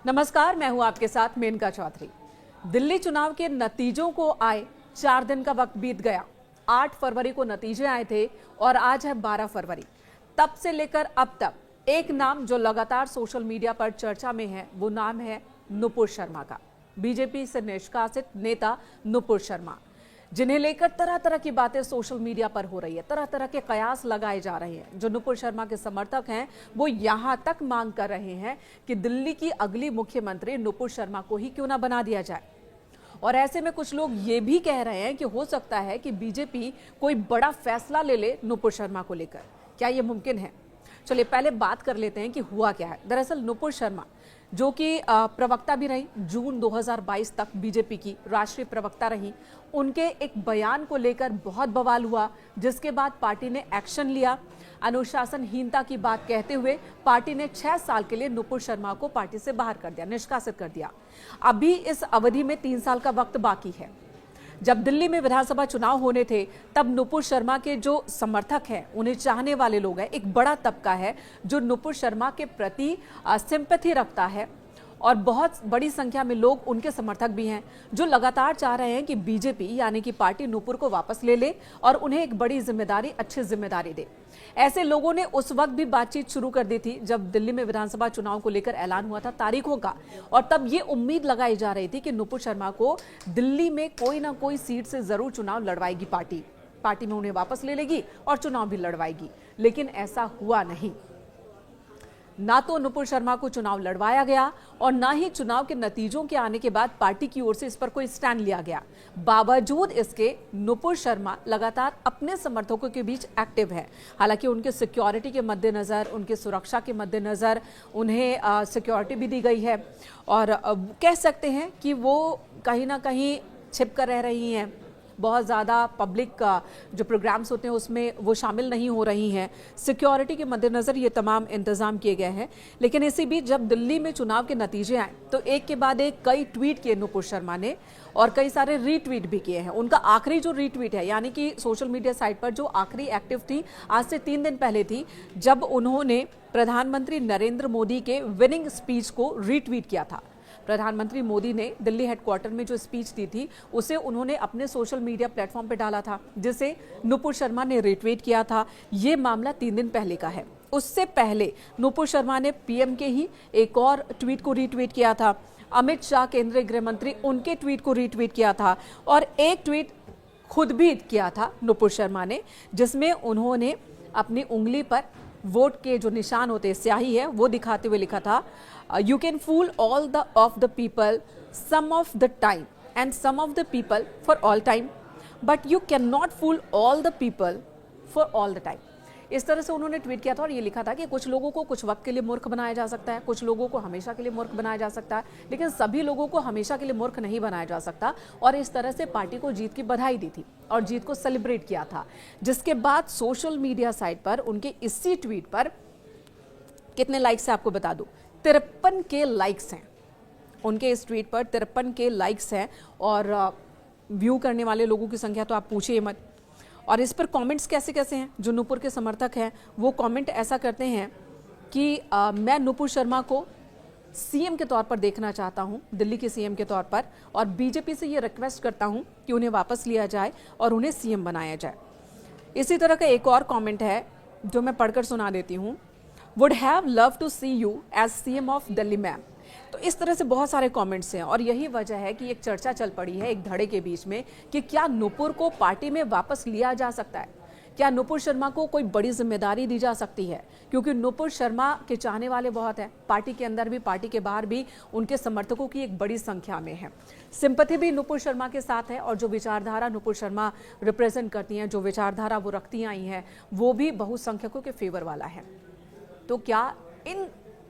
नमस्कार, मैं हूं आपके साथ मेनका चौधरी। दिल्ली चुनाव के नतीजों को आए 4 दिन का वक्त बीत गया। 8 फरवरी को नतीजे आए थे और आज है 12 फरवरी। तब से लेकर अब तक एक नाम जो लगातार सोशल मीडिया पर चर्चा में है, वो नाम है नुपुर शर्मा का। बीजेपी से निष्कासित नेता नुपुर शर्मा, जिन्हें लेकर तरह तरह की बातें सोशल मीडिया पर हो रही है, तरह तरह के कयास लगाए जा रहे हैं। जो नुपुर शर्मा के समर्थक हैं वो यहां तक मांग कर रहे हैं कि दिल्ली की अगली मुख्यमंत्री नुपुर शर्मा को ही क्यों ना बना दिया जाए। और ऐसे में कुछ लोग ये भी कह रहे हैं कि हो सकता है कि बीजेपी कोई बड़ा फैसला ले ले नुपुर शर्मा को लेकर। क्या ये मुमकिन है? चलिए पहले बात कर लेते हैं कि हुआ क्या है। दरअसल नुपुर शर्मा, जो कि प्रवक्ता भी रही, जून 2022 तक बीजेपी की राष्ट्रीय प्रवक्ता रही, उनके एक बयान को लेकर बहुत बवाल हुआ, जिसके बाद पार्टी ने एक्शन लिया। अनुशासनहीनता की बात कहते हुए पार्टी ने 6 साल के लिए नुपुर शर्मा को पार्टी से बाहर कर दिया, निष्कासित कर दिया। अभी इस अवधि में 3 साल का वक्त बाकी है। जब दिल्ली में विधानसभा चुनाव होने थे तब नुपुर शर्मा के जो समर्थक हैं, उन्हें चाहने वाले लोग हैं, एक बड़ा तबका है जो नुपुर शर्मा के प्रति सिंपैथी रखता है और बहुत बड़ी संख्या में लोग उनके समर्थक भी हैं, जो लगातार चाह रहे हैं कि बीजेपी यानी कि पार्टी नुपुर को वापस ले ले और उन्हें एक बड़ी जिम्मेदारी, अच्छी जिम्मेदारी दे। ऐसे लोगों ने उस वक्त भी बातचीत शुरू कर दी थी जब दिल्ली में विधानसभा चुनाव को लेकर ऐलान हुआ था तारीखों का, और तब ये उम्मीद लगाई जा रही थी कि नुपुर शर्मा को दिल्ली में कोई ना कोई सीट से जरूर चुनाव लड़वाएगी पार्टी में उन्हें वापस ले लेगी और चुनाव भी लड़वाएगी। लेकिन ऐसा हुआ नहीं। ना तो नुपुर शर्मा को चुनाव लड़वाया गया और ना ही चुनाव के नतीजों के आने के बाद पार्टी की ओर से इस पर कोई स्टैंड लिया गया। बावजूद इसके नुपुर शर्मा लगातार अपने समर्थकों के बीच एक्टिव है। हालांकि उनके सिक्योरिटी के मद्देनजर, उनके सुरक्षा के मद्देनजर उन्हें सिक्योरिटी भी दी गई है और कह सकते हैं कि वो कहीं ना कहीं छिप कर रह रही हैं। बहुत ज़्यादा पब्लिक का जो प्रोग्राम्स होते हैं उसमें वो शामिल नहीं हो रही हैं। सिक्योरिटी के मद्देनज़र ये तमाम इंतज़ाम किए गए हैं। लेकिन इसी बीच जब दिल्ली में चुनाव के नतीजे आए तो एक के बाद एक कई ट्वीट किए नुपुर शर्मा ने और कई सारे रीट्वीट भी किए हैं। उनका आखिरी जो रीट्वीट है, यानी कि सोशल मीडिया साइट पर जो आखिरी एक्टिव थी, आज से 3 दिन पहले थी, जब उन्होंने प्रधानमंत्री नरेंद्र मोदी के विनिंग स्पीच को रीट्वीट किया था। प्रधानमंत्री मोदी ने दिल्ली हेडक्वार्टर में जो स्पीच दी थी उसे उन्होंने अपने सोशल मीडिया प्लेटफॉर्म पे डाला था, जिसे नुपुर शर्मा ने रीट्वीट किया था। ये मामला 3 दिन पहले का है। उससे पहले नुपुर शर्मा ने पीएम के ही एक और ट्वीट को रीट्वीट किया था। अमित शाह केंद्रीय गृह मंत्री, उनके ट्वीट को रीट्वीट किया था और एक ट्वीट खुद भी किया था नुपुर शर्मा ने, जिसमें उन्होंने अपनी उंगली पर वोट के जो निशान होते हैं, स्याही है, वो दिखाते हुए लिखा था, you can fool all of the people some of the time and some of the people for all time, but you can not fool all the people for all the time. इस तरह से उन्होंने tweet किया था और ये लिखा था कि कुछ लोगों को कुछ वक्त के लिए मूर्ख बनाया जा सकता है, कुछ लोगों को हमेशा के लिए मूर्ख बनाया जा सकता है, लेकिन सभी लोगों को हमेशा के लिए मूर्ख नहीं बनाया जा सकता। और इस तरह से पार्टी को जीत की बधाई दी थी और जीत को सेलिब्रेट किया था। जिसके बाद सोशल मीडिया साइट पर उनके इसी ट्वीट पर कितने लाइक्स है आपको बता दूं, 53 के लाइक्स हैं। उनके इस ट्वीट पर 53 के लाइक्स हैं और व्यू करने वाले लोगों की संख्या तो आप पूछिए मत। और इस पर कमेंट्स कैसे कैसे हैं। जो नुपुर के समर्थक हैं वो कमेंट ऐसा करते हैं कि मैं नुपुर शर्मा को सीएम के तौर पर देखना चाहता हूं, दिल्ली के सीएम के तौर पर, और बीजेपी से ये रिक्वेस्ट करता हूं कि उन्हें वापस लिया जाए और उन्हें सीएम बनाया जाए। इसी तरह का एक और कमेंट है जो मैं पढ़कर सुना देती हूं, would have love to see you as CM of Delhi ma'am. तो इस तरह से बहुत सारे कमेंट्स हैं और यही वजह है कि एक चर्चा चल पड़ी है एक धड़े के बीच में कि क्या नुपुर को पार्टी में वापस लिया जा सकता है, क्या नुपुर शर्मा को कोई बड़ी जिम्मेदारी दी जा सकती है, क्योंकि नुपुर शर्मा के चाहने वाले बहुत हैं। पार्टी के अंदर भी, पार्टी के बाहर भी उनके समर्थकों की एक बड़ी संख्या में है। सिंपैथी भी नुपुर शर्मा के साथ है और जो विचारधारा नुपुर शर्मा रिप्रेजेंट करती हैं, जो विचारधारा वो रखती आई हैं, वो भी बहुसंख्यकों के फेवर वाला है। तो क्या इन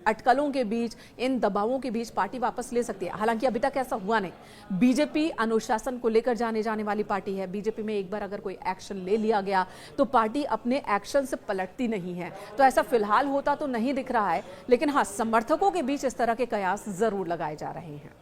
अटकलों के बीच, इन दबावों के बीच पार्टी वापस ले सकती है? हालांकि अभी तक ऐसा हुआ नहीं। बीजेपी अनुशासन को लेकर जाने वाली पार्टी है। बीजेपी में एक बार अगर कोई एक्शन ले लिया गया तो पार्टी अपने एक्शन से पलटती नहीं है। तो ऐसा फिलहाल होता तो नहीं दिख रहा है, लेकिन हाँ, समर्थकों के बीच इस तरह के कयास जरूर लगाए जा रहे हैं।